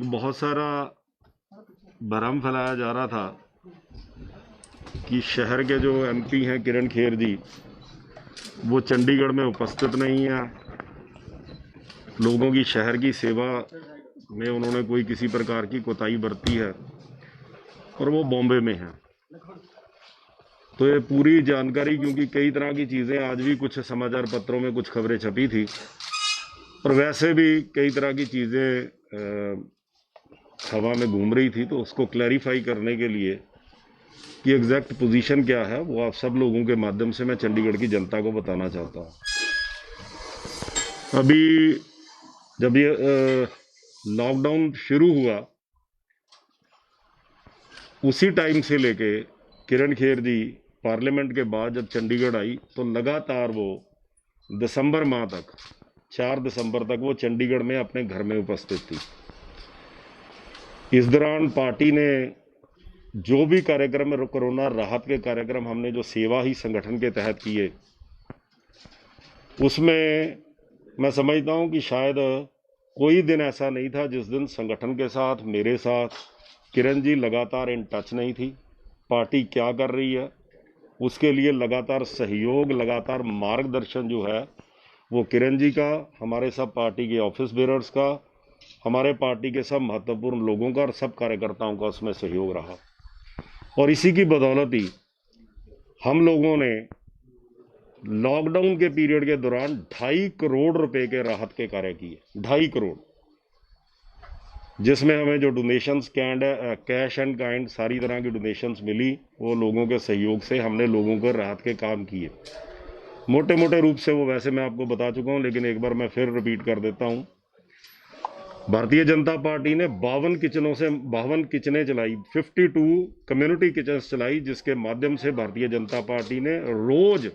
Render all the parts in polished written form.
बहुत सारा भ्रम फैलाया जा रहा था कि शहर के जो एमपी हैं किरण खेर जी, वो चंडीगढ़ में उपस्थित नहीं है। लोगों की शहर की सेवा में उन्होंने कोई किसी प्रकार की कोताही बरती है और वो बॉम्बे में है। तो ये पूरी जानकारी, क्योंकि कई तरह की चीज़ें आज भी कुछ समाचार पत्रों में कुछ खबरें छपी थी और वैसे भी कई तरह की चीज़ें हवा में घूम रही थी, तो उसको क्लैरिफाई करने के लिए कि एग्जैक्ट पोजीशन क्या है वो आप सब लोगों के माध्यम से मैं चंडीगढ़ की जनता को बताना चाहता हूँ। अभी जब ये लॉकडाउन शुरू हुआ उसी टाइम से लेके किरण खेर जी पार्लियामेंट के बाद जब चंडीगढ़ आई तो लगातार वो दिसंबर माह तक, 4 दिसंबर तक वो चंडीगढ़ में अपने घर में उपस्थित थी। इस दौरान पार्टी ने जो भी कार्यक्रम, कोरोना राहत के कार्यक्रम हमने जो सेवा ही संगठन के तहत किए, उसमें मैं समझता हूं कि शायद कोई दिन ऐसा नहीं था जिस दिन संगठन के साथ, मेरे साथ किरण जी लगातार इन टच नहीं थी। पार्टी क्या कर रही है उसके लिए लगातार सहयोग, लगातार मार्गदर्शन जो है वो किरण जी का, हमारे सब पार्टी के ऑफिस बेरर्स का, हमारे पार्टी के सब महत्वपूर्ण लोगों का और सब कार्यकर्ताओं का उसमें सहयोग रहा। और इसी की बदौलत ही हम लोगों ने लॉकडाउन के पीरियड के दौरान 2.5 करोड़ रुपए के राहत के कार्य किए। 2.5 करोड़, जिसमें हमें जो डोनेशंस, कैश एंड काइंड सारी तरह की डोनेशंस मिली, वो लोगों के सहयोग से हमने लोगों को राहत के काम किए। मोटे मोटे रूप से वो वैसे मैं आपको बता चुका हूं, लेकिन एक बार मैं फिर रिपीट कर देता हूं। भारतीय जनता पार्टी ने 52 किचनें चलाई, 52 कम्युनिटी किचन्स चलाई, जिसके माध्यम से भारतीय जनता पार्टी ने रोज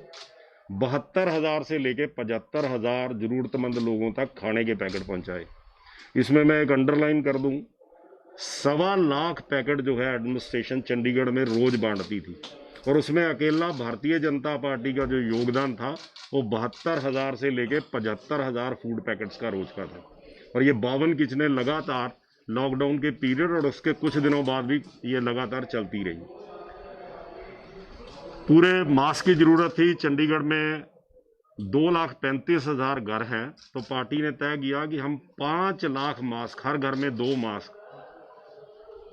72,000 से लेके 75,000 जरूरतमंद लोगों तक खाने के पैकेट पहुंचाए। इसमें मैं एक अंडरलाइन कर दूं, 1.25 लाख पैकेट जो है एडमिनिस्ट्रेशन चंडीगढ़ में रोज बांटती थी और उसमें अकेला भारतीय जनता पार्टी का जो योगदान था वो 72,000 से लेके 75,000 फूड पैकेट्स का रोज का था। और ये 52 किचनें लगातार लॉकडाउन के पीरियड और उसके कुछ दिनों बाद भी ये लगातार चलती रही। पूरे मास्क की जरूरत थी। चंडीगढ़ में 2,35,000 घर हैं, तो पार्टी ने तय किया कि हम 5 लाख मास्क, हर घर में 2 मास्क,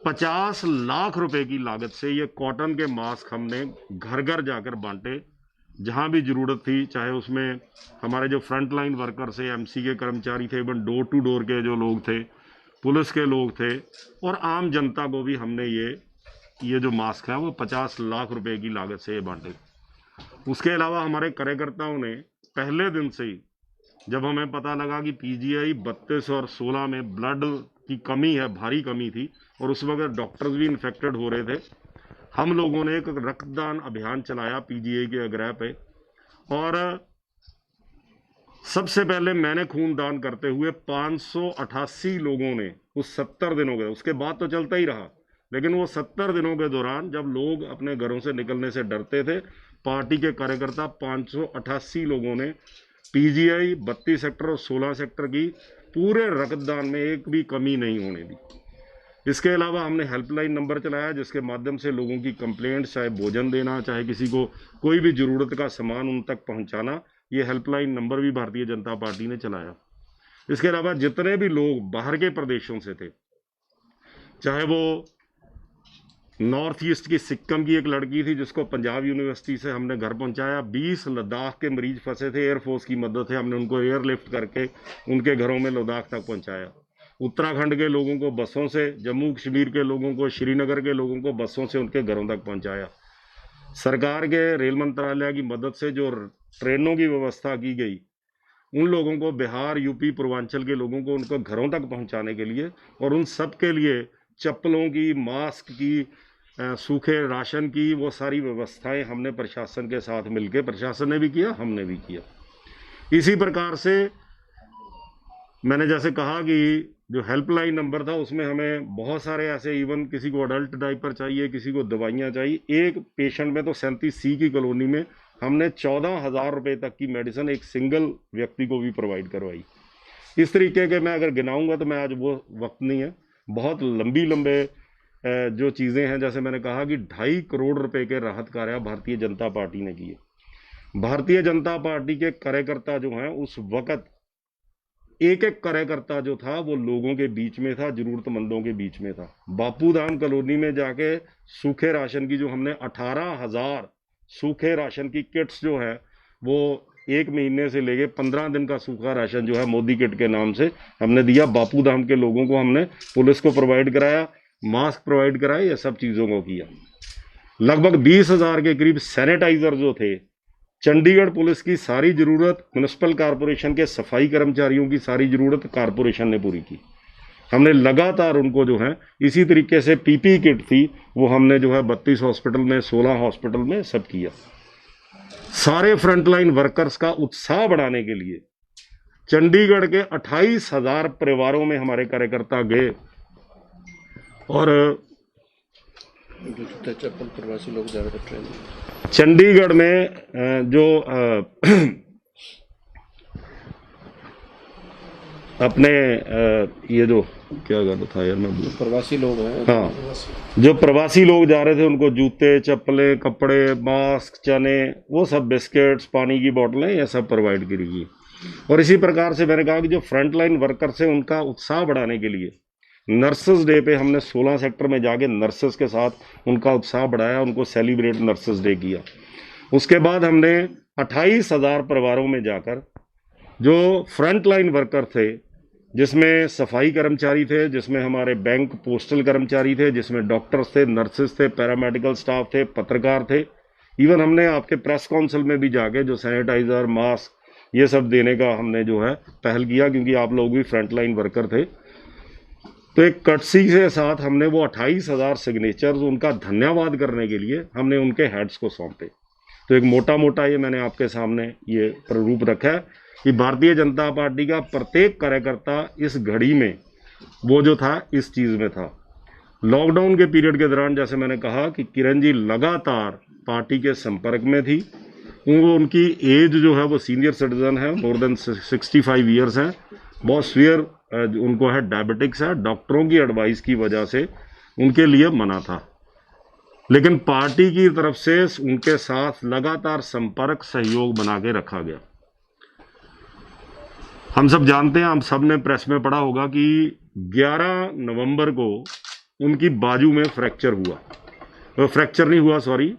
50 लाख रुपए की लागत से ये कॉटन के मास्क हमने घर घर जाकर बांटे, जहां भी जरूरत थी। चाहे उसमें हमारे जो फ्रंट लाइन वर्कर्स थे, एमसी के कर्मचारी थे, इवन डोर टू डोर के जो लोग थे, पुलिस के लोग थे, और आम जनता को भी हमने ये जो मास्क है वो 50 लाख रुपए की लागत से ये बांटे। उसके अलावा हमारे कार्यकर्ताओं ने पहले दिन से ही, जब हमें पता लगा कि पीजीआई 32 और 16 में ब्लड की कमी है, भारी कमी थी, और उस वक्त डॉक्टर्स भी इन्फेक्टेड हो रहे थे, हम लोगों ने एक रक्तदान अभियान चलाया पीजीआई के आग्रह पे। और सबसे पहले मैंने खून दान करते हुए 588 लोगों ने उस 70 दिनों के, उसके बाद तो चलता ही रहा, लेकिन वो 70 दिनों के दौरान जब लोग अपने घरों से निकलने से डरते थे, पार्टी के कार्यकर्ता 588 लोगों ने पीजीआई 32 सेक्टर और 16 सेक्टर की पूरे रक्तदान में एक भी कमी नहीं होने दी। इसके अलावा हमने हेल्पलाइन नंबर चलाया, जिसके माध्यम से लोगों की कंप्लेंट्स, चाहे भोजन देना, चाहे किसी को कोई भी जरूरत का सामान उन तक पहुंचाना, ये हेल्पलाइन नंबर भी भारतीय जनता पार्टी ने चलाया। इसके अलावा जितने भी लोग बाहर के प्रदेशों से थे, चाहे वो नॉर्थ ईस्ट की सिक्किम की एक लड़की थी जिसको पंजाब यूनिवर्सिटी से हमने घर पहुंचाया, 20 लद्दाख के मरीज फंसे थे, एयरफोर्स की मदद से हमने उनको एयरलिफ्ट करके उनके घरों में लद्दाख तक पहुंचाया। उत्तराखंड के लोगों को बसों से, जम्मू कश्मीर के लोगों को, श्रीनगर के लोगों को बसों से उनके घरों तक पहुंचाया। सरकार के रेल मंत्रालय की मदद से जो ट्रेनों की व्यवस्था की गई, उन लोगों को, बिहार, यूपी, पूर्वांचल के लोगों को उनको घरों तक पहुंचाने के लिए, और उन सब के लिए चप्पलों की, मास्क की, सूखे राशन की, वो सारी व्यवस्थाएं हमने प्रशासन के साथ मिलकर, प्रशासन ने भी किया, हमने भी किया। इसी प्रकार से मैंने जैसे कहा कि जो हेल्पलाइन नंबर था उसमें हमें बहुत सारे ऐसे, इवन किसी को अडल्ट डायपर चाहिए, किसी को दवाइयाँ चाहिए। एक पेशेंट में तो 37C की कॉलोनी में हमने 14,000 रुपये तक की मेडिसिन एक सिंगल व्यक्ति को भी प्रोवाइड करवाई। इस तरीके के मैं अगर गिनाऊंगा तो मैं आज वो वक्त नहीं है, बहुत लंबे जो चीज़ें हैं, जैसे मैंने कहा कि 2.5 करोड़ रुपए के राहत कार्य भारतीय जनता पार्टी ने किए। भारतीय जनता पार्टी के कार्यकर्ता जो हैं, उस वक्त एक एक कार्यकर्ता जो था वो लोगों के बीच में था, जरूरतमंदों के बीच में था। बापू धाम कॉलोनी में जाके सूखे राशन की जो हमने 18,000 सूखे राशन की किट्स जो है वो 1 महीने से लेके 15 दिन का सूखा राशन जो है मोदी किट के नाम से हमने दिया। बापू धाम के लोगों को हमने, पुलिस को प्रोवाइड कराया, मास्क प्रोवाइड कराए, ये सब चीज़ों को किया। लगभग 20,000 के करीब सैनिटाइजर जो थे, चंडीगढ़ पुलिस की सारी ज़रूरत, म्युनिसिपल कॉरपोरेशन के सफाई कर्मचारियों की सारी ज़रूरत कॉरपोरेशन ने पूरी की। हमने लगातार उनको जो है इसी तरीके से पीपी किट थी वो हमने जो है 32 हॉस्पिटल में, 16 हॉस्पिटल में सब किया। सारे फ्रंटलाइन वर्कर्स का उत्साह बढ़ाने के लिए चंडीगढ़ के 28,000 परिवारों में हमारे कार्यकर्ता गए और चप्पल प्रवासी लोग जा रहे थे ट्रेन में। चंडीगढ़ में जो अपने ये जो क्या कहता था यार, मैं प्रवासी लोग हैं, हाँ, जो प्रवासी लोग जा रहे थे उनको जूते, चप्पलें, कपड़े, मास्क, चने, वो सब, बिस्किट्स, पानी की बोतलें, ये सब प्रोवाइड करी गई। और इसी प्रकार से मैंने कहा कि जो फ्रंटलाइन वर्कर्स हैं उनका उत्साह बढ़ाने के लिए नर्सेस डे पे हमने 16 सेक्टर में जाके नर्सेस के साथ उनका उत्साह बढ़ाया, उनको सेलिब्रेट नर्सेस डे किया। उसके बाद हमने 28,000 परिवारों में जाकर जो फ्रंटलाइन वर्कर थे, जिसमें सफाई कर्मचारी थे, जिसमें हमारे बैंक पोस्टल कर्मचारी थे, जिसमें डॉक्टर्स थे, नर्सेस थे, पैरामेडिकल स्टाफ थे, पत्रकार थे, इवन हमने आपके प्रेस काउंसिल में भी जाके जो सैनिटाइज़र, मास्क, ये सब देने का हमने जो है पहल किया, क्योंकि आप लोग भी फ्रंटलाइन वर्कर थे। तो एक कटसी के साथ हमने वो 28,000 सिग्नेचर्स उनका धन्यवाद करने के लिए हमने उनके हेड्स को सौंपे। तो एक मोटा मोटा ये मैंने आपके सामने ये प्रारूप रखा है कि भारतीय जनता पार्टी का प्रत्येक कार्यकर्ता इस घड़ी में वो जो था इस चीज़ में था। लॉकडाउन के पीरियड के दौरान जैसे मैंने कहा कि किरण जी लगातार पार्टी के संपर्क में थी। उनकी एज जो है वो सीनियर सिटीजन है, मोर देन 65 ईयर्स हैं, बहुत सीवियर उनको है डायबिटिक्स है, डॉक्टरों की एडवाइस की वजह से उनके लिए मना था, लेकिन पार्टी की तरफ से उनके साथ लगातार संपर्क, सहयोग बना के रखा गया। हम सब जानते हैं, हम सब ने प्रेस में पढ़ा होगा कि 11 नवंबर को उनकी बाजू में फ्रैक्चर हुआ, फ्रैक्चर नहीं हुआ सॉरी,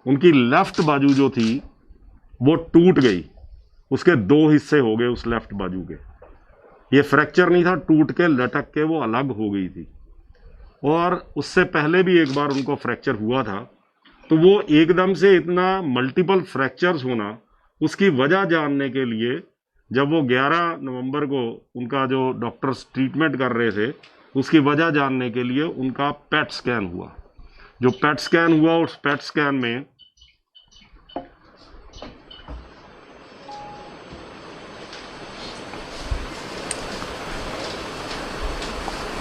उनकी लेफ्ट बाजू जो थी वो टूट गई, उसके 2 हिस्से हो गए उस लेफ्ट बाजू के। ये फ्रैक्चर नहीं था, टूट के लटक के वो अलग हो गई थी। और उससे पहले भी एक बार उनको फ्रैक्चर हुआ था। तो वो एकदम से इतना मल्टीपल फ्रैक्चर्स होना, उसकी वजह जानने के लिए जब वो 11 नवंबर को उनका जो डॉक्टर्स ट्रीटमेंट कर रहे थे, उसकी वजह जानने के लिए उनका पेट स्कैन हुआ। जो पेट स्कैन हुआ, उस पेट स्कैन में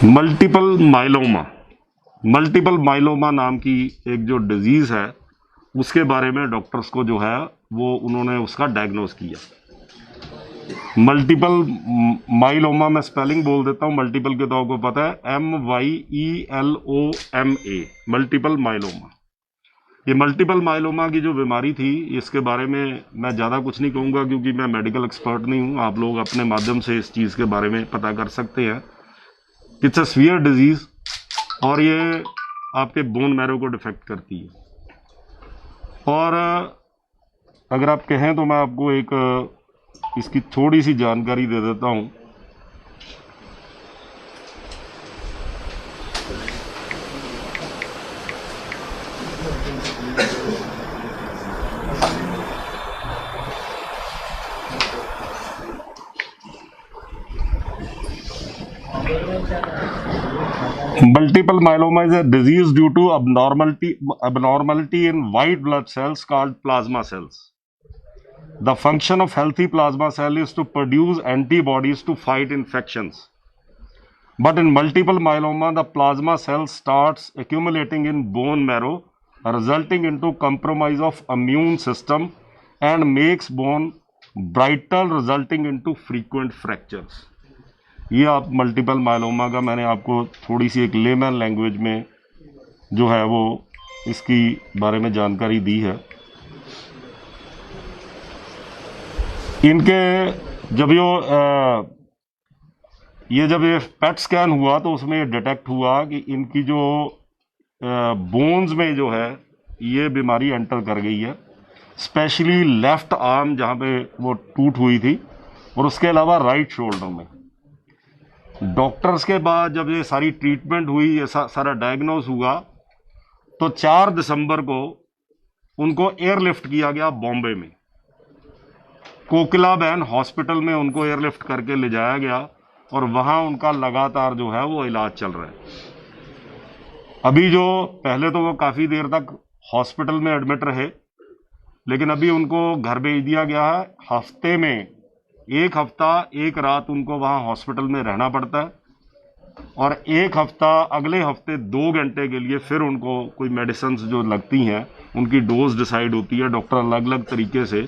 मल्टीपल माइलोमा नाम की एक जो डिजीज़ है, उसके बारे में डॉक्टर्स को जो है वो उन्होंने उसका डायग्नोज किया। मल्टीपल माइलोमा, मैं स्पेलिंग बोल देता हूँ, मल्टीपल के तो आपको पता है, MYELOMA, मल्टीपल माइलोमा। ये मल्टीपल माइलोमा की जो बीमारी थी, इसके बारे में मैं ज़्यादा कुछ नहीं कहूँगा क्योंकि मैं मेडिकल एक्सपर्ट नहीं हूँ। आप लोग अपने माध्यम से इस चीज़ के बारे में पता कर सकते हैं। इट्स अ सीवियर डिजीज़ और ये आपके बोन मैरो को डिफेक्ट करती है। और अगर आप कहें तो मैं आपको एक इसकी थोड़ी सी जानकारी दे देता हूँ। Multiple myeloma is a disease due to abnormality in white blood cells called plasma cells. The function of healthy plasma cell is to produce antibodies to fight infections. But in multiple myeloma, the plasma cell starts accumulating in bone marrow, resulting into compromise of immune system and makes bone brittle, resulting into frequent fractures. ये आप multiple myeloma का मैंने आपको थोड़ी सी एक layman language में जो है वो इसकी बारे में जानकारी दी है। इनके जब जब ये पेट स्कैन हुआ तो उसमें ये डिटेक्ट हुआ कि इनकी जो बोन्स में जो है ये बीमारी एंटर कर गई है, स्पेशली लेफ्ट आर्म जहाँ पे वो टूट हुई थी, और उसके अलावा राइट शोल्डर में। डॉक्टर्स के बाद जब ये सारी ट्रीटमेंट हुई, ये सारा डायग्नोस हुआ, तो 4 दिसंबर को उनको एयरलिफ्ट किया गया बॉम्बे में, कोकिलाबेन हॉस्पिटल में उनको एयरलिफ्ट करके ले जाया गया, और वहाँ उनका लगातार जो है वो इलाज चल रहा है। अभी जो पहले तो वो काफ़ी देर तक हॉस्पिटल में एडमिट रहे, लेकिन अभी उनको घर भेज दिया गया है। हफ्ते में 1 हफ्ता 1 रात उनको वहाँ हॉस्पिटल में रहना पड़ता है, और 1 हफ्ता अगले हफ्ते 2 घंटे के लिए फिर उनको कोई मेडिसिन जो लगती हैं उनकी डोज डिसाइड होती है। डॉक्टर अलग अलग तरीके से,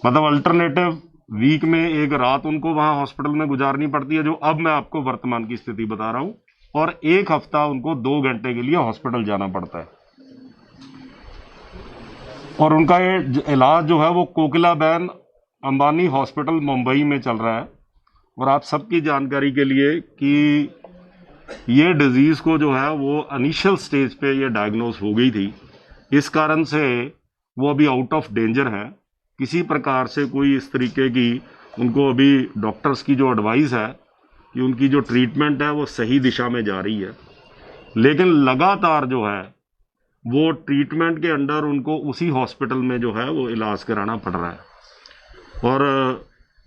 मतलब अल्टरनेटिव वीक में 1 रात उनको वहाँ हॉस्पिटल में गुजारनी पड़ती है, जो अब मैं आपको वर्तमान की स्थिति बता रहा हूँ, और 1 हफ्ता उनको 2 घंटे के लिए हॉस्पिटल जाना पड़ता है। और उनका ये इलाज जो है वो कोकिलाबेन अंबानी हॉस्पिटल मुंबई में चल रहा है। और आप सबकी जानकारी के लिए कि ये डिजीज़ को जो है वो इनिशियल स्टेज पे ये डायग्नोस हो गई थी, इस कारण से वो अभी आउट ऑफ डेंजर है। किसी प्रकार से कोई इस तरीके की उनको अभी डॉक्टर्स की जो एडवाइस है कि उनकी जो ट्रीटमेंट है वो सही दिशा में जा रही है, लेकिन लगातार जो है वो ट्रीटमेंट के अंडर उनको उसी हॉस्पिटल में जो है वो इलाज कराना पड़ रहा है। और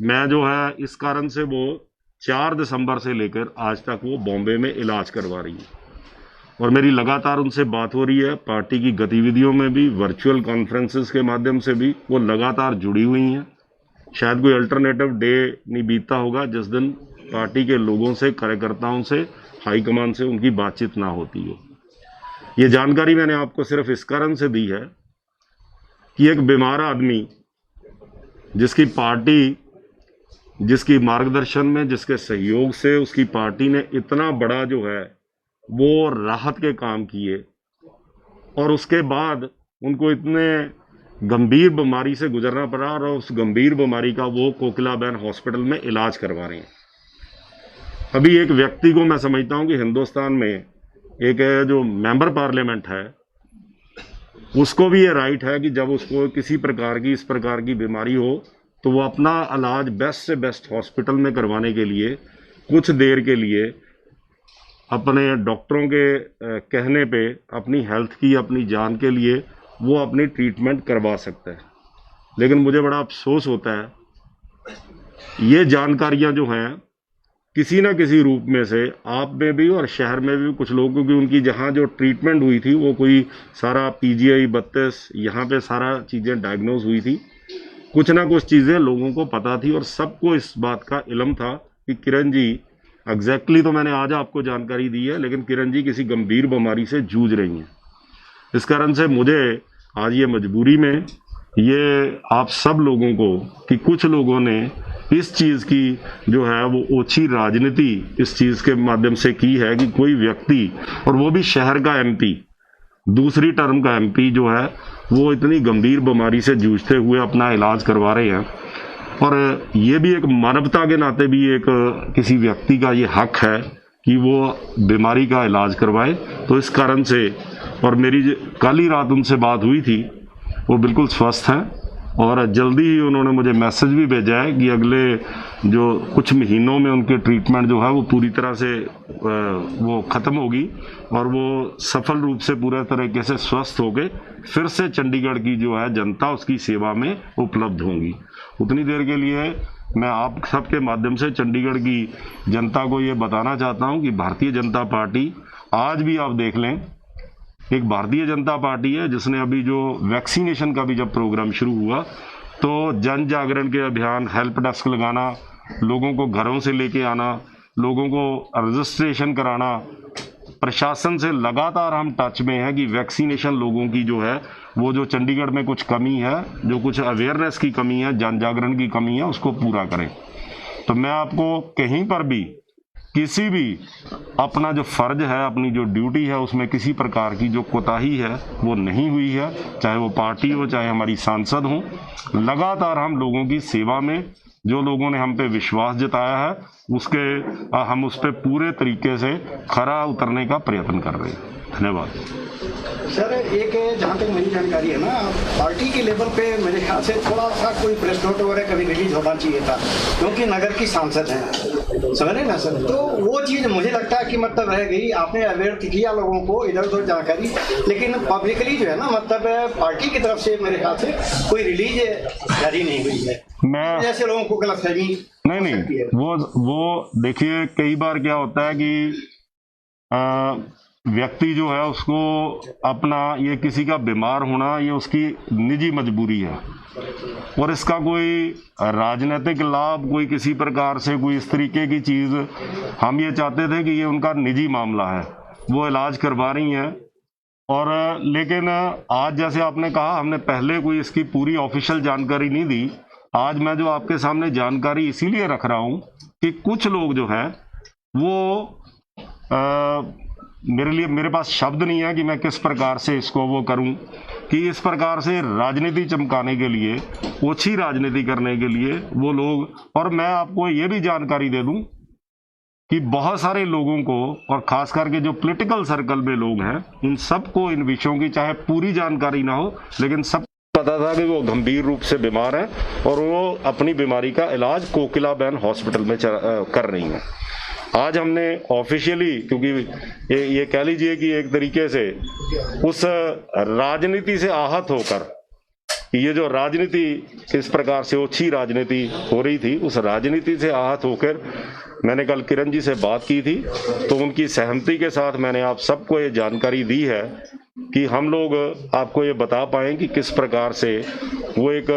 मैं जो है इस कारण से वो 4 दिसंबर से लेकर आज तक वो बॉम्बे में इलाज करवा रही है, और मेरी लगातार उनसे बात हो रही है। पार्टी की गतिविधियों में भी, वर्चुअल कॉन्फ्रेंसेस के माध्यम से भी वो लगातार जुड़ी हुई हैं। शायद कोई अल्टरनेटिव डे नहीं बीतता होगा जिस दिन पार्टी के लोगों से, कार्यकर्ताओं से, हाईकमान से उनकी बातचीत ना होती हो। ये जानकारी मैंने आपको सिर्फ इस कारण से दी है कि एक बीमार आदमी जिसकी पार्टी, जिसकी मार्गदर्शन में, जिसके सहयोग से उसकी पार्टी ने इतना बड़ा जो है वो राहत के काम किए, और उसके बाद उनको इतने गंभीर बीमारी से गुजरना पड़ा, और उस गंभीर बीमारी का वो कोकिलाबेन हॉस्पिटल में इलाज करवा रहे हैं। अभी एक व्यक्ति को मैं समझता हूं कि हिंदुस्तान में एक जो मेंबर पार्लियामेंट है, उसको भी ये राइट है कि जब उसको किसी प्रकार की, इस प्रकार की बीमारी हो, तो वो अपना इलाज बेस्ट से बेस्ट हॉस्पिटल में करवाने के लिए कुछ देर के लिए अपने डॉक्टरों के कहने पे अपनी हेल्थ की, अपनी जान के लिए वो अपनी ट्रीटमेंट करवा सकता है। लेकिन मुझे बड़ा अफसोस होता है ये जानकारियां जो हैं किसी ना किसी रूप में से आप में भी और शहर में भी कुछ लोगों की, उनकी जहाँ जो ट्रीटमेंट हुई थी वो कोई सारा PGI 32 यहाँ पे सारा चीज़ें डायग्नोज हुई थी, कुछ ना कुछ चीज़ें लोगों को पता थी, और सबको इस बात का इल्म था कि किरण जी, एग्जैक्टली तो मैंने आज आपको जानकारी दी है, लेकिन किरण जी किसी गंभीर बीमारी से जूझ रही हैं। इस कारण से मुझे आज ये मजबूरी में ये आप सब लोगों को, कि कुछ लोगों ने इस चीज़ की जो है वो ओछी राजनीति इस चीज़ के माध्यम से की है कि कोई व्यक्ति, और वो भी शहर का MP, दूसरी टर्म का MP जो है वो इतनी गंभीर बीमारी से जूझते हुए अपना इलाज करवा रहे हैं। और ये भी एक मानवता के नाते भी एक किसी व्यक्ति का ये हक है कि वो बीमारी का इलाज करवाए। तो इस कारण से, और मेरी कल ही रात उनसे बात हुई थी, वो बिल्कुल स्वस्थ हैं, और जल्दी ही उन्होंने मुझे मैसेज भी भेजा है कि अगले जो कुछ महीनों में उनकी ट्रीटमेंट जो है वो पूरी तरह से वो ख़त्म होगी, और वो सफल रूप से पूरे तरीके से स्वस्थ होकर फिर से चंडीगढ़ की जो है जनता उसकी सेवा में उपलब्ध होंगी। उतनी देर के लिए मैं आप सबके माध्यम से चंडीगढ़ की जनता को ये बताना चाहता हूँ कि भारतीय जनता पार्टी, आज भी आप देख लें, एक भारतीय जनता पार्टी है जिसने अभी जो वैक्सीनेशन का भी जब प्रोग्राम शुरू हुआ तो जन जागरण के अभियान, हेल्प डेस्क लगाना, लोगों को घरों से लेके आना, लोगों को रजिस्ट्रेशन कराना, प्रशासन से लगातार हम टच में है कि वैक्सीनेशन लोगों की जो है वो जो चंडीगढ़ में कुछ कमी है, जो कुछ अवेयरनेस की कमी है, जन जागरण की कमी है, उसको पूरा करें। तो मैं आपको कहीं पर भी किसी भी अपना जो फर्ज है, अपनी जो ड्यूटी है, उसमें किसी प्रकार की जो कोताही है वो नहीं हुई है, चाहे वो पार्टी हो, चाहे हमारी सांसद हो। लगातार हम लोगों की सेवा में, जो लोगों ने हम पे विश्वास जताया है हम उस पर पूरे तरीके से खरा उतरने का प्रयत्न कर रहे हैं। धन्यवाद। सर, एक जहाँ तक मेरी जानकारी है ना, पार्टी के लेवल पे मेरे ख्याल से थोड़ा सा कोई प्रेस नोट वगैरह कभी रिलीज होना चाहिए था, क्योंकि नगर की सांसद हैं, समझ रहे ना सर। तो वो चीज़ मुझे लगता है कि मतलब रह गई, आपने अवेयर किया लोगों को इधर उधर जानकारी, लेकिन पब्लिकली जो है ना, मतलब पार्टी की तरफ से मेरे ख्याल से कोई रिलीज जारी नहीं हुई है। मैं जैसे लोगों को गलतफहमी नहीं, वो देखिए, कई बार क्या होता है कि व्यक्ति जो है उसको अपना, ये किसी का बीमार होना, ये उसकी निजी मजबूरी है, और इसका कोई राजनीतिक लाभ, कोई किसी प्रकार से कोई इस तरीके की चीज़, हम ये चाहते थे कि ये उनका निजी मामला है, वो इलाज करवा रही हैं। और लेकिन आज जैसे आपने कहा, हमने पहले कोई इसकी पूरी ऑफिशियल जानकारी नहीं दी। आज मैं जो आपके सामने जानकारी इसीलिए रख रहा हूँ कि कुछ लोग जो है वो मेरे पास शब्द नहीं है कि मैं किस प्रकार से इसको वो करूं, कि इस प्रकार से राजनीति चमकाने के लिए, ओछी राजनीति करने के लिए वो लोग। और मैं आपको ये भी जानकारी दे दूं कि बहुत सारे लोगों को, और खास करके जो पॉलिटिकल सर्कल में लोग हैं, उन सबको इन विषयों की चाहे पूरी जानकारी ना हो, लेकिन सब पता था कि वो गंभीर रूप से बीमार हैं और वो अपनी बीमारी का इलाज कोकिलाबेन हॉस्पिटल में कर रही हैं। आज हमने ऑफिशियली, क्योंकि ये कह लीजिए कि एक तरीके से उस राजनीति से आहत होकर, ये जो राजनीति इस प्रकार से ओछी राजनीति हो रही थी, उस राजनीति से आहत होकर मैंने कल किरण जी से बात की थी, तो उनकी सहमति के साथ मैंने आप सबको ये जानकारी दी है कि हम लोग आपको ये बता पाएं कि किस प्रकार से वो एक,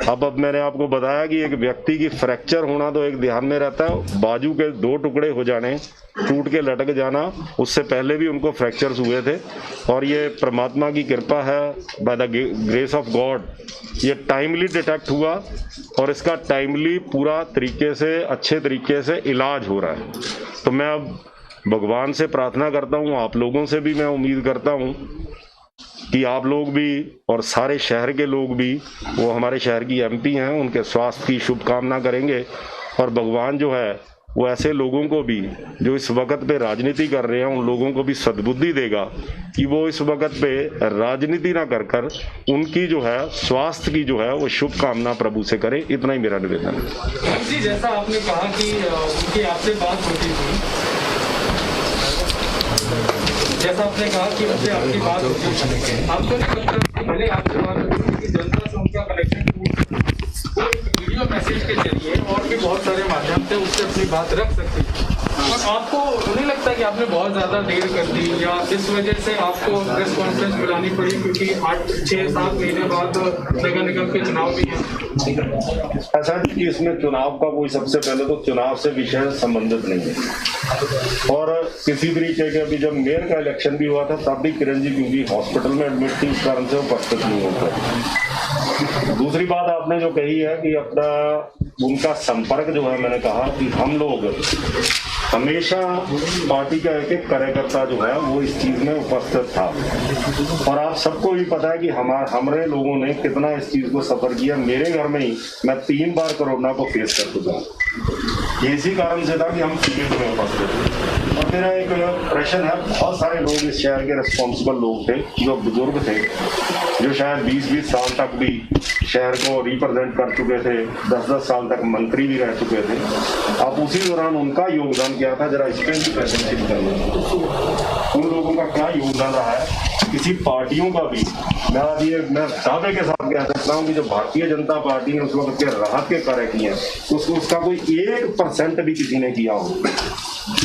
अब मैंने आपको बताया कि एक व्यक्ति की फ्रैक्चर होना तो एक ध्यान में रहता है, बाजू के 2 टुकड़े हो जाने, टूट के लटक जाना, उससे पहले भी उनको फ्रैक्चर्स हुए थे, और ये परमात्मा की कृपा है, by the grace of God ये टाइमली डिटेक्ट हुआ और इसका टाइमली पूरा तरीके से, अच्छे तरीके से इलाज हो रहा है। तो मैं अब भगवान से प्रार्थना करता हूँ, आप लोगों से भी मैं उम्मीद करता हूँ कि आप लोग भी और सारे शहर के लोग भी, वो हमारे शहर की एमपी हैं, उनके स्वास्थ्य की शुभकामना करेंगे, और भगवान जो है वो ऐसे लोगों को भी जो इस वक्त पे राजनीति कर रहे हैं, उन लोगों को भी सद्बुद्धि देगा कि वो इस वक्त पे राजनीति ना कर उनकी जो है स्वास्थ्य की जो है वो शुभकामना प्रभु से करें। इतना ही मेरा निवेदन है। जी, जैसा आपने कहा कि उनकी आपसे बात होती थी, जैसा आपने कहा कि उनसे आपकी बात होती थी, आपको नहीं लगता भले आपसे बात होती थी कि जनता से उनका कनेक्शन वीडियो मैसेज के जरिए और भी बहुत सारे माध्यम से उससे अपनी बात रख सकती थी, और आपको नहीं लगता कि आपने बहुत ज़्यादा देर कर दी, या इस वजह से आपको प्रेस कॉन्फ्रेंस बुलानी पड़ी, क्योंकि 8-6-7 महीने बाद नगर निगम के चुनाव भी हैं? ऐसा नहीं कि इसमें चुनाव का कोई, सबसे पहले तो चुनाव से विषय संबंधित नहीं है, और किसी तरीके के, अभी जब मेयर का इलेक्शन भी हुआ था तब भी किरण जी क्योंकि हॉस्पिटल में एडमिट थी, इस कारण से वो उपस्थित नहीं होता। दूसरी बात आपने जो कही है कि अपना उनका संपर्क जो है, मैंने कहा कि हम लोग हमेशा पार्टी का एक एक कार्यकर्ता जो है वो इस चीज में उपस्थित था, और आप सबको भी पता है कि हमारे लोगों ने कितना इस चीज को सफर किया। मेरे घर में ही मैं 3 बार कोरोना को फेस कर चुका हूँ, इसी कारण से था कि हम सीमित में उपस्थित थे। और मेरा एक प्रश्न है, बहुत सारे लोग इस शहर के रिस्पॉन्सिबल लोग थे, जो बुजुर्ग थे, जो शायद 20-20 साल तक भी शहर को रिप्रेजेंट कर चुके थे, 10-10 साल तक मंत्री भी रह चुके थे। अब उसी दौरान उनका योगदान क्या था, जरा इस पर प्रेजेंटेशन करना, उन लोगों का क्या योगदान रहा है, किसी पार्टियों का भी। मैं दावे के साथ कह सकता हूँ कि जो भारतीय जनता पार्टी ने उस वक्त के राहत के कार्य किए हैं, उसका कोई 1% भी किसी ने किया हो।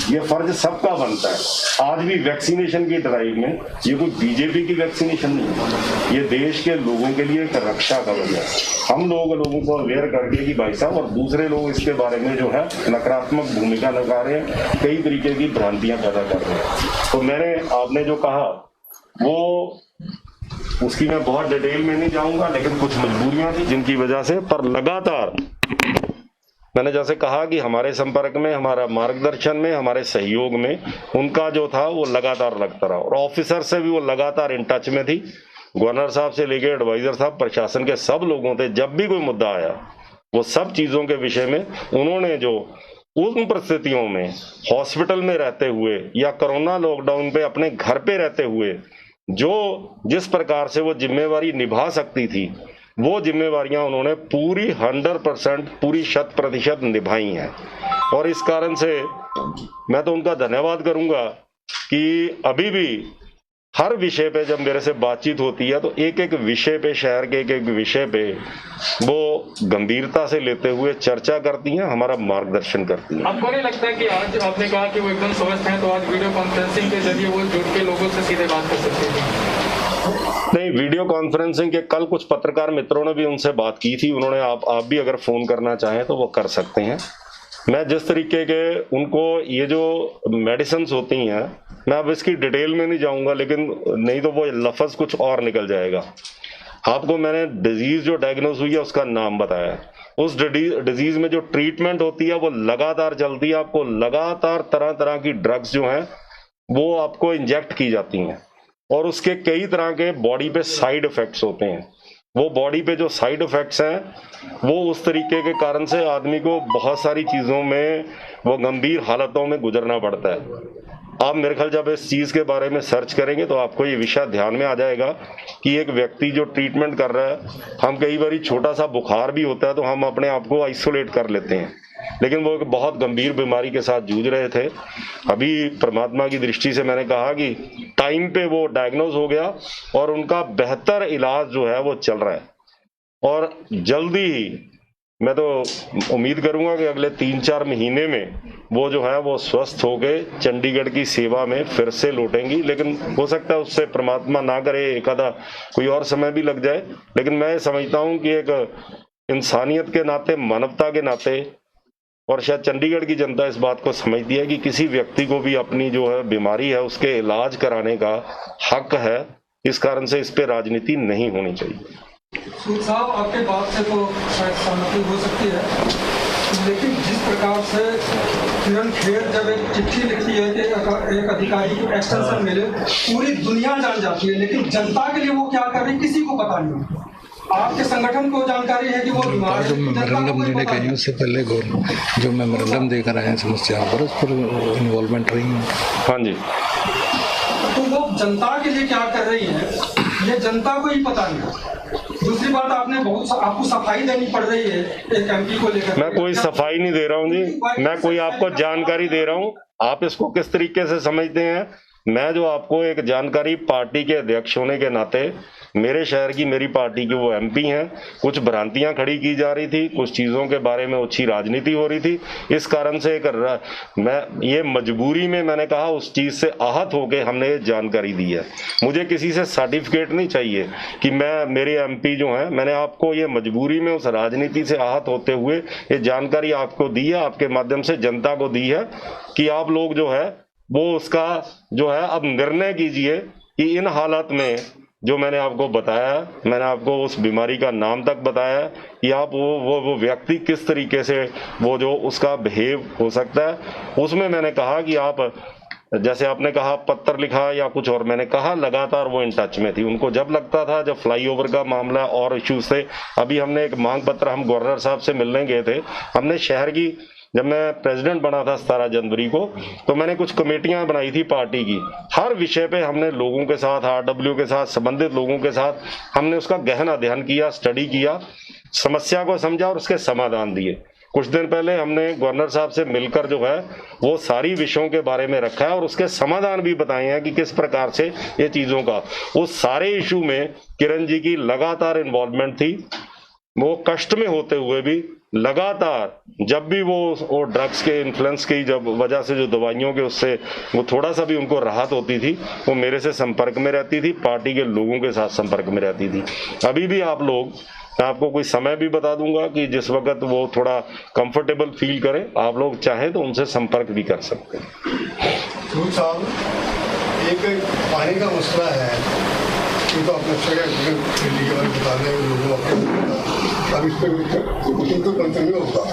ये फर्ज सबका बनता है। आज भी वैक्सीनेशन की ड्राइव में ये कोई बीजेपी की वैक्सीनेशन नहीं है, ये देश के लोगों के लिए एक रक्षा कवच है। हम लोगों को अवेयर करके कि भाई साहब, और दूसरे लोग इसके बारे में जो है नकारात्मक भूमिका लगा रहे हैं, कई तरीके की भ्रांतियां पैदा कर रहे हैं। तो मैंने, आपने जो कहा वो, उसकी मैं बहुत डिटेल में नहीं जाऊंगा, लेकिन कुछ मजबूरियां थी जिनकी वजह से, पर लगातार मैंने जैसे कहा कि हमारे संपर्क में, हमारा मार्गदर्शन में, हमारे सहयोग में उनका जो था वो लगातार लगता रहा और ऑफिसर से भी वो लगातार इन टच में थी। गवर्नर साहब से लेके एडवाइजर साहब, प्रशासन के सब लोगों थे, जब भी कोई मुद्दा आया वो सब चीजों के विषय में उन्होंने जो उन परिस्थितियों में हॉस्पिटल में रहते हुए या कोरोना लॉकडाउन पे अपने घर पे रहते हुए जो जिस प्रकार से वो जिम्मेवारी निभा सकती थी, वो जिम्मेवारियां उन्होंने पूरी 100%, पूरी 100% निभाई हैं। और इस कारण से मैं तो उनका धन्यवाद करूंगा कि अभी भी हर विषय पे जब मेरे से बातचीत होती है तो एक एक विषय पे, शहर के एक एक विषय पे वो गंभीरता से लेते हुए चर्चा करती हैं, हमारा मार्गदर्शन करती हैं। आपको नहीं लगता कि आज आपने कहा कि वो एकदम स्वस्थ हैं, तो आज वीडियो कॉन्फ्रेंसिंग के जरिए वो जुड़ के लोगों से सीधे बात कर सकते हैं? नहीं, वीडियो कॉन्फ्रेंसिंग के कल कुछ पत्रकार मित्रों ने भी उनसे बात की थी, उन्होंने आप भी अगर फोन करना चाहें तो वो कर सकते हैं। मैं जिस तरीके के उनको ये जो मेडिसिन होती हैं, मैं अब इसकी डिटेल में नहीं जाऊंगा, लेकिन नहीं तो वो लफ्ज कुछ और निकल जाएगा। आपको मैंने डिजीज जो डायग्नोज हुई है उसका नाम बताया। उस डिजीज में जो ट्रीटमेंट होती है वो लगातार चलती है। आपको लगातार तरह तरह की ड्रग्स जो हैं वो आपको इंजेक्ट की जाती हैं और उसके कई तरह के बॉडी पे साइड इफेक्ट्स होते हैं। वो बॉडी पे जो साइड इफेक्ट्स हैं वो उस तरीके के कारण से आदमी को बहुत सारी चीज़ों में वो गंभीर हालतों में गुजरना पड़ता है। आप मेरे ख्याल जब इस चीज़ के बारे में सर्च करेंगे तो आपको ये विषय ध्यान में आ जाएगा कि एक व्यक्ति जो ट्रीटमेंट कर रहा है, हम कई बार छोटा सा बुखार भी होता है तो हम अपने आप को आइसोलेट कर लेते हैं, लेकिन वो एक बहुत गंभीर बीमारी के साथ जूझ रहे थे। अभी परमात्मा की दृष्टि से मैंने कहा कि टाइम पे वो डायग्नोज हो गया और उनका बेहतर इलाज जो है वो चल रहा है और जल्दी ही मैं तो उम्मीद करूंगा कि अगले 3-4 महीने में वो जो है वो स्वस्थ होके चंडीगढ़ की सेवा में फिर से लौटेंगी। लेकिन हो सकता है उससे परमात्मा ना करे एक आधा कोई और समय भी लग जाए, लेकिन मैं समझता हूं कि एक इंसानियत के नाते, मानवता के नाते, और शायद चंडीगढ़ की जनता इस बात को समझती है कि किसी व्यक्ति को भी अपनी जो है बीमारी है उसके इलाज कराने का हक है। इस कारण से इस पे राजनीति नहीं होनी चाहिए। सूद साहब, आपके बात से तो शायद सहमति हो सकती है, लेकिन जिस प्रकार से किरण खेर जब एक चिट्ठी लिखती है कि एक अधिकारी को एक्सटेंशन मिले, पूरी दुनिया जान जाती है, लेकिन जनता के लिए वो क्या कर रही किसी को पता नहीं। आपके संगठन को जानकारी है कि वो बीमार है, जो मेमोरेंडम देने गए हैं उससे पहले जो मेमोरेंडम देकर आए हैं समस्याओं पर, उस पर इन्वॉल्वमेंट रही है। हाँ जी, तो वो जनता के लिए क्या कर रही है ये जनता को ही पता नहीं। दूसरी बात, आपको सफाई देनी पड़ रही है एक एमपी को लेकर। मैं कोई सफाई नहीं दे रहा हूँ जी, मैं कोई आपको जानकारी दे रहा हूँ। आप इसको किस तरीके से समझते हैं? मैं जो आपको एक जानकारी, पार्टी के अध्यक्ष होने के नाते मेरे शहर की, मेरी पार्टी की वो एमपी हैं, कुछ भ्रांतियां खड़ी की जा रही थी, कुछ चीज़ों के बारे में अच्छी राजनीति हो रही थी, इस कारण से मैं ये मजबूरी में मैंने कहा उस चीज़ से आहत होके हमने ये जानकारी दी है। मुझे किसी से सर्टिफिकेट नहीं चाहिए कि मेरे एमपी जो हैं, मैंने आपको ये मजबूरी में उस राजनीति से आहत होते हुए ये जानकारी आपको दी है, आपके माध्यम से जनता को दी है कि आप लोग जो है वो उसका जो है अब निर्णय कीजिए कि इन हालात में जो मैंने आपको बताया, मैंने आपको उस बीमारी का नाम तक बताया कि आप वो व्यक्ति किस तरीके से वो जो उसका बिहेव हो सकता है। उसमें मैंने कहा कि आप जैसे आपने कहा पत्र लिखा या कुछ और, मैंने कहा लगातार वो इन टच में थी। उनको जब लगता था, जब फ्लाईओवर का मामला और इश्यूज थे, अभी हमने एक मांग पत्र हम गवर्नर साहब से मिलने गए थे। हमने शहर की, जब मैं प्रेसिडेंट बना था 17 जनवरी को, तो मैंने कुछ कमेटियां बनाई थी पार्टी की। हर विषय पे हमने लोगों के साथ, आरडब्ल्यू के साथ, संबंधित लोगों के साथ हमने उसका गहन अध्ययन किया, स्टडी किया, समस्या को समझा और उसके समाधान दिए। कुछ दिन पहले हमने गवर्नर साहब से मिलकर जो है वो सारी विषयों के बारे में रखा है और उसके समाधान भी बताए हैं कि किस प्रकार से ये चीज़ों का, उस सारे इशू में किरण जी की लगातार इन्वॉल्वमेंट थी। वो कष्ट में होते हुए भी लगातार, जब भी वो ड्रग्स के इन्फ्लुएंस की जब वजह से जो दवाइयों के उससे वो थोड़ा सा भी उनको राहत होती थी, वो मेरे से संपर्क में रहती थी, पार्टी के लोगों के साथ संपर्क में रहती थी। अभी भी आप लोग, मैं आपको कोई समय भी बता दूंगा कि जिस वक्त वो थोड़ा कंफर्टेबल फील करें, आप लोग चाहें तो उनसे संपर्क भी कर सकते हैं। साहब, एक पानी का मसला है, ये तो अपने बताने लोगों अब इस पर तो कंटिन्यू होगा।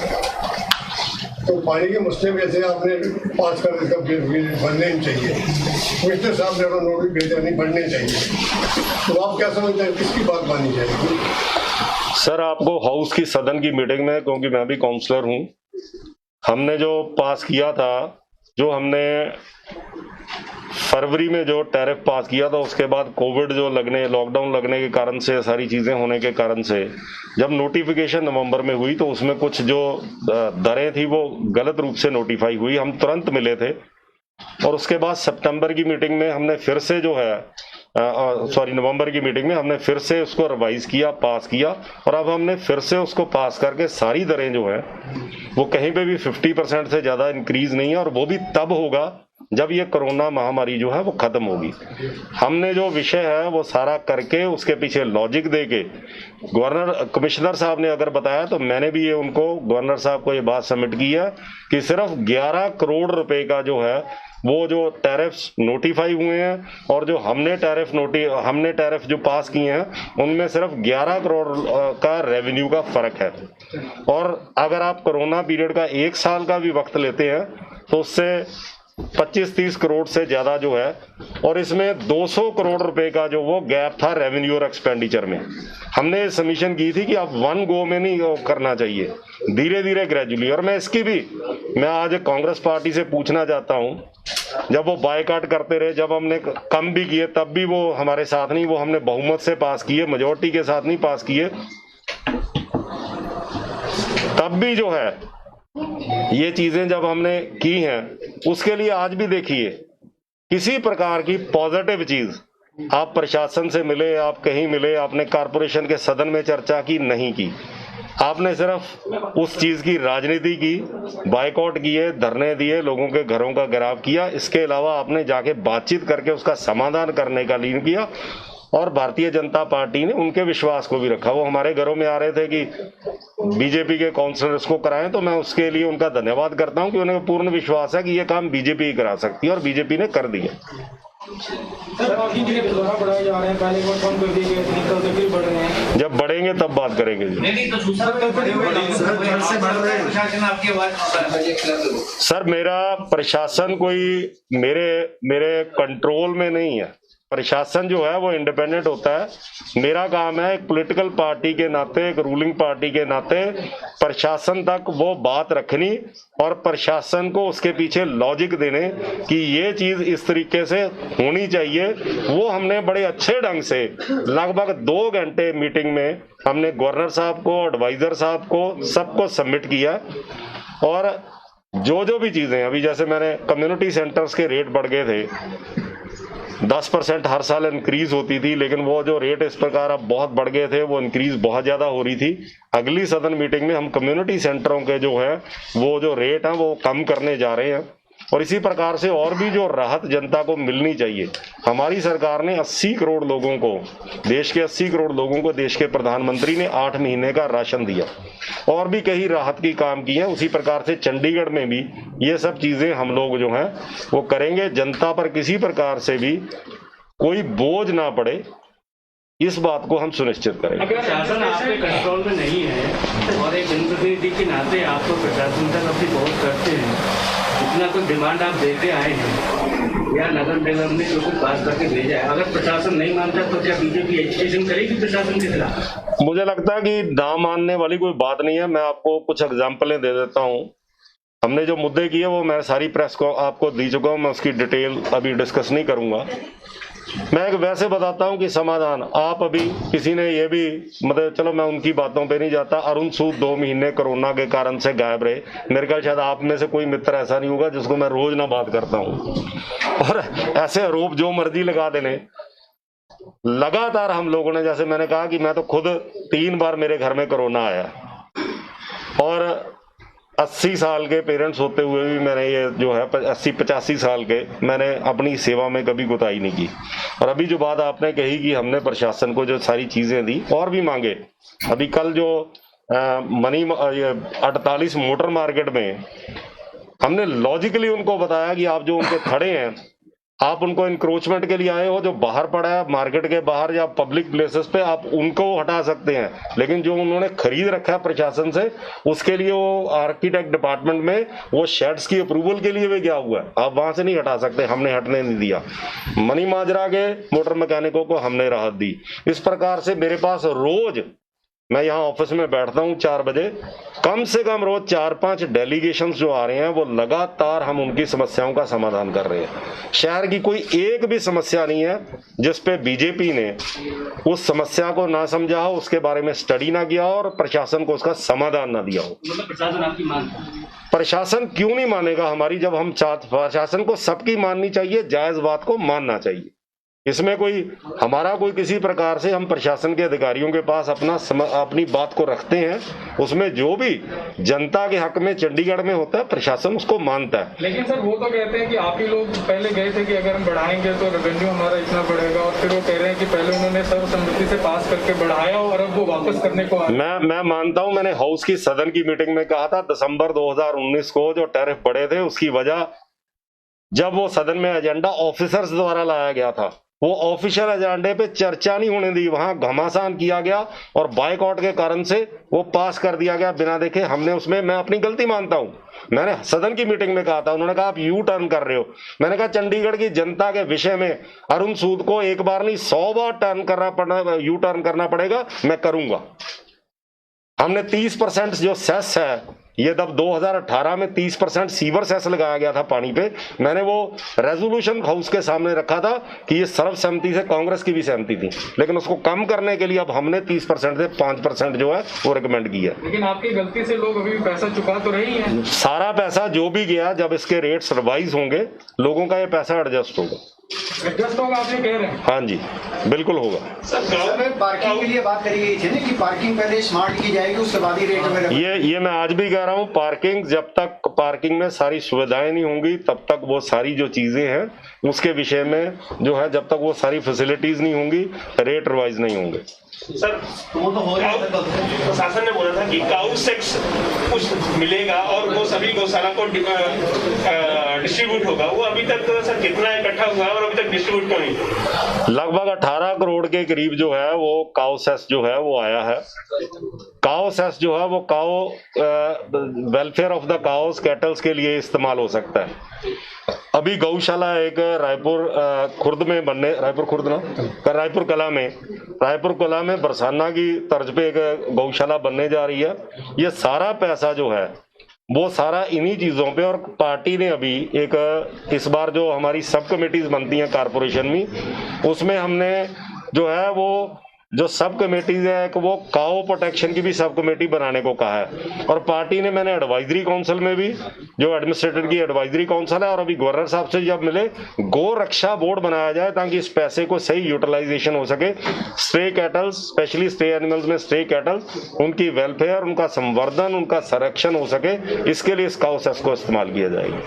तो पानी के मसले में जैसे आपने पास कर इसका बिल बनने ही चाहिए, कमिश्नर साहब ने नोटिस भेजा नहीं बनने चाहिए, तो आप क्या समझते हैं किसकी बात मानी जाएगी? सर आपको हाउस की सदन की मीटिंग में, क्योंकि मैं भी काउंसलर हूं, हमने जो पास किया था, जो हमने फरवरी में जो टैरिफ पास किया था, उसके बाद कोविड जो लॉकडाउन लगने के कारण से, सारी चीज़ें होने के कारण से जब नोटिफिकेशन नवंबर में हुई तो उसमें कुछ जो दरें थी वो गलत रूप से नोटिफाई हुई। हम तुरंत मिले थे और उसके बाद सितंबर की मीटिंग में हमने फिर से जो है नवंबर की मीटिंग में हमने फिर से उसको रिवाइज किया, पास किया, और अब हमने फिर से उसको पास करके सारी दरें जो है वो कहीं पे भी 50% से ज़्यादा इंक्रीज नहीं है, और वो भी तब होगा जब ये कोरोना महामारी जो है वो खत्म होगी। हमने जो विषय है वो सारा करके उसके पीछे लॉजिक देके कमिश्नर साहब ने अगर बताया तो मैंने भी ये उनको गवर्नर साहब को ये बात सबमिट की है कि सिर्फ 11 करोड़ रुपए का जो है वो जो टैरिफ्स नोटिफाई हुए हैं और जो हमने टैरिफ जो पास किए हैं उनमें सिर्फ 11 करोड़ का रेवेन्यू का फर्क है। और अगर आप कोरोना पीरियड का 1 साल का भी वक्त लेते हैं तो उससे 25-30 करोड़ से ज्यादा जो है, और इसमें 200 करोड़ रुपए का जो वो गैप था रेवेन्यू और एक्सपेंडिचर में। हमने सबमिशन की थी कि आप वन गो में नहीं करना चाहिए, धीरे धीरे ग्रेजुअली। और मैं आज कांग्रेस पार्टी से पूछना चाहता हूं, जब वो बायकॉट करते रहे, जब हमने कम भी किए तब भी वो हमारे साथ नहीं, वो हमने बहुमत से पास किए, मेजोरिटी के साथ नहीं पास किए, तब भी जो है ये चीजें जब हमने की हैं, उसके लिए आज भी देखिए किसी प्रकार की पॉजिटिव चीज आप प्रशासन से मिले, आप कहीं मिले, आपने कारपोरेशन के सदन में चर्चा की नहीं की, आपने सिर्फ उस चीज की राजनीति की, बायकॉट किए, धरने दिए, लोगों के घरों का घेराव किया। इसके अलावा आपने जाके बातचीत करके उसका समाधान करने का लीन किया। और भारतीय जनता पार्टी ने उनके विश्वास को भी रखा। वो हमारे घरों में आ रहे थे कि बीजेपी के काउंसलर्स को कराएं, तो मैं उसके लिए उनका धन्यवाद करता हूं कि उन्हें पूर्ण विश्वास है कि ये काम बीजेपी ही करा सकती है, और बीजेपी ने कर दिया। जब बढ़ेंगे तब बात करेंगे जी। सर मेरा प्रशासन कोई मेरे कंट्रोल में नहीं है। प्रशासन जो है वो इंडिपेंडेंट होता है। मेरा काम है एक पॉलिटिकल पार्टी के नाते, एक रूलिंग पार्टी के नाते प्रशासन तक वो बात रखनी और प्रशासन को उसके पीछे लॉजिक देने कि ये चीज इस तरीके से होनी चाहिए। वो हमने बड़े अच्छे ढंग से लगभग 2 घंटे मीटिंग में हमने गवर्नर साहब को, एडवाइजर साहब को, सबको सबमिट किया। और जो भी चीजें अभी, जैसे मैंने कम्युनिटी सेंटर्स के रेट बढ़ गए थे, 10% हर साल इंक्रीज होती थी, लेकिन वो जो रेट इस प्रकार अब बहुत बढ़ गए थे, वो इंक्रीज बहुत ज्यादा हो रही थी। अगली सदन मीटिंग में हम कम्युनिटी सेंटरों के जो है वो जो रेट है वो कम करने जा रहे हैं। और इसी प्रकार से और भी जो राहत जनता को मिलनी चाहिए। हमारी सरकार ने 80 करोड़ लोगों को, देश के 80 करोड़ लोगों को देश के प्रधानमंत्री ने 8 महीने का राशन दिया, और भी कई राहत की काम की है। उसी प्रकार से चंडीगढ़ में भी ये सब चीजें हम लोग जो हैं वो करेंगे। जनता पर किसी प्रकार से भी कोई बोझ ना पड़े, इस बात को हम सुनिश्चित करेंगे। अगर शासन आपके कंट्रोल में नहीं है और एक जनप्रतिनिधि के नाते आप तो प्रशासन तक अपनी पहुंच करते हैं, इतना तो डिमांड आप देते आए हैं या नगर निगम ने जो कुछ पास करके भेजा है, अगर प्रशासन नहीं मानता तो क्या बीजेपी एजिटेशन करेगी प्रशासन के खिलाफ? मुझे लगता है कि ना मानने वाली कोई बात नहीं है। मैं आपको कुछ एग्जाम्पलें दे देता हूँ। हमने जो मुद्दे किए वो मैं सारी प्रेस को आपको दे चुका हूँ, मैं उसकी डिटेल अभी डिस्कस नहीं करूंगा। मैं एक वैसे बताता हूं कि समाधान आप अभी किसी ने ये भी, मतलब चलो मैं उनकी बातों पे नहीं जाता। अरुण सूद 2 महीने कोरोना के कारण से गायब रहे। मेरे ख्याल शायद आप में से कोई मित्र ऐसा नहीं होगा जिसको मैं रोज ना बात करता हूं। और ऐसे आरोप जो मर्जी लगा देने, लगातार हम लोगों ने, जैसे मैंने कहा कि मैं तो खुद 3 बार मेरे घर में कोरोना आया, और 80 साल के पेरेंट्स होते हुए भी मैंने ये जो है 80-85 साल के मैंने अपनी सेवा में कभी कोताही नहीं की। और अभी जो बात आपने कही कि हमने प्रशासन को जो सारी चीजें दी और भी मांगे, अभी कल जो 48 मोटर मार्केट में हमने लॉजिकली उनको बताया कि आप जो उनके खड़े हैं आप उनको इंक्रोचमेंट के लिए आए हो, जो बाहर पड़ा है मार्केट के बाहर या पब्लिक प्लेसेस पे, आप उनको हटा सकते हैं, लेकिन जो उन्होंने खरीद रखा है प्रशासन से, उसके लिए वो आर्किटेक्ट डिपार्टमेंट में वो शेड्स की अप्रूवल के लिए भी गया हुआ है, आप वहां से नहीं हटा सकते, हमने हटने नहीं दिया। मनी माजरा के मोटर मैकेनिकों को हमने राहत दी। इस प्रकार से मेरे पास रोज, मैं यहाँ ऑफिस में बैठता हूँ 4 बजे, कम से कम रोज 4-5 डेलीगेशंस जो आ रहे हैं, वो लगातार हम उनकी समस्याओं का समाधान कर रहे हैं। शहर की कोई एक भी समस्या नहीं है जिस पे बीजेपी ने उस समस्या को ना समझा हो, उसके बारे में स्टडी ना किया हो और प्रशासन को उसका समाधान ना दिया हो। मतलब प्रशासन आपकी मानता है? प्रशासन क्यों नहीं मानेगा हमारी, जब हम प्रशासन को सबकी माननी चाहिए, जायज बात को मानना चाहिए। इसमें कोई हमारा कोई किसी प्रकार से, हम प्रशासन के अधिकारियों के पास अपनी बात को रखते हैं, उसमें जो भी जनता के हक में चंडीगढ़ में होता है प्रशासन उसको मानता है। लेकिन सर वो तो कहते हैं कि आप ही लोग पहले गए थे कि अगर हम बढ़ाएंगे तो रेवेन्यू हमारा इतना बढ़ेगा, और फिर वो कह रहे हैं कि पहले उन्होंने सर्वसम्मति से पास करके बढ़ाया और अब वो वापस करने को मैं मानता हूं, मैंने हाउस की सदन की मीटिंग में कहा था दिसंबर 2019 को जो टैरिफ बढ़े थे उसकी वजह, जब वो सदन में एजेंडा ऑफिसर्स द्वारा लाया गया था, वो ऑफिशियल एजेंडे पे चर्चा नहीं होने दी, वहां घमासान किया गया और बायकॉट के कारण से वो पास कर दिया गया बिना देखे। हमने उसमें, मैं अपनी गलती मानता हूं, मैंने सदन की मीटिंग में कहा था, उन्होंने कहा आप यू टर्न कर रहे हो, मैंने कहा चंडीगढ़ की जनता के विषय में अरुण सूद को एक बार नहीं 100 बार यू टर्न करना पड़ेगा, मैं करूंगा। हमने 30% जो सेस है, ये तब 2018 में 30% सीवर सेस लगाया गया था पानी पे, मैंने वो रेजोल्यूशन हाउस के सामने रखा था कि ये सर्वसम्मति से, कांग्रेस की भी सहमति थी, लेकिन उसको कम करने के लिए अब हमने 30% से 5% जो है वो रिकमेंड किया। लेकिन आपकी गलती से लोग अभी पैसा चुका तो रही हैं। सारा पैसा जो भी गया, जब इसके रेट्स रिवाइज होंगे लोगों का ये पैसा एडजस्ट होगा। एडजस्ट होगा आप ये कह रहे हैं? हाँ जी, बिल्कुल होगा। सर पार्किंग के लिए बात करी गई थी ना कि पार्किंग पहले स्मार्ट की जाएगी, उसके बाद ही रेट वगैरह। ये मैं आज भी कह रहा हूँ, पार्किंग, जब तक पार्किंग में सारी सुविधाएं नहीं होंगी तब तक वो सारी जो चीजें हैं उसके विषय में जो है, जब तक वो सारी फैसिलिटीज नहीं होंगी रेट रिवाइज नहीं होंगे। सर वो तो हो रहा है, प्रशासन ने बोला था कि काउ सेक्स कुछ मिलेगा और वो सभी गौशाला को डिस्ट्रीब्यूट होगा, वो अभी तक सर कितना इकट्ठा हुआ है और अभी तक डिस्ट्रीब्यूट क्यों नहीं? लगभग 18 करोड़ के करीब जो है वो काउ सेस जो है वो आया है। काउ सेस जो है वो cow welfare of the cows kettles के लिए इस्तेमाल हो सकता है। अभी गौशाला एक रायपुर खुर्द में बनने, रायपुर कला में बरसाना की तर्ज पे एक गौशाला बनने जा रही है। ये सारा पैसा जो है वो सारा इन्हीं चीजों पे, और पार्टी ने अभी एक, इस बार जो हमारी सब कमेटीज बनती हैं कारपोरेशन में, उसमें हमने जो है वो जो सब कमेटीज है वो काउ प्रोटेक्शन की भी सब कमेटी बनाने को कहा है। और पार्टी ने, मैंने एडवाइजरी काउंसिल में भी, जो एडमिनिस्ट्रेटर की एडवाइजरी काउंसिल है, और अभी गवर्नर साहब से जब मिले, गो रक्षा बोर्ड बनाया जाए ताकि इस पैसे को सही यूटिलाइजेशन हो सके। Stray kettles, specially stray animals में स्ट्रे कैटल्स, उनकी वेलफेयर, उनका संवर्धन, उनका संरक्षण हो सके, इसके लिए इस काउ सेस को इस्तेमाल किया जाएगा।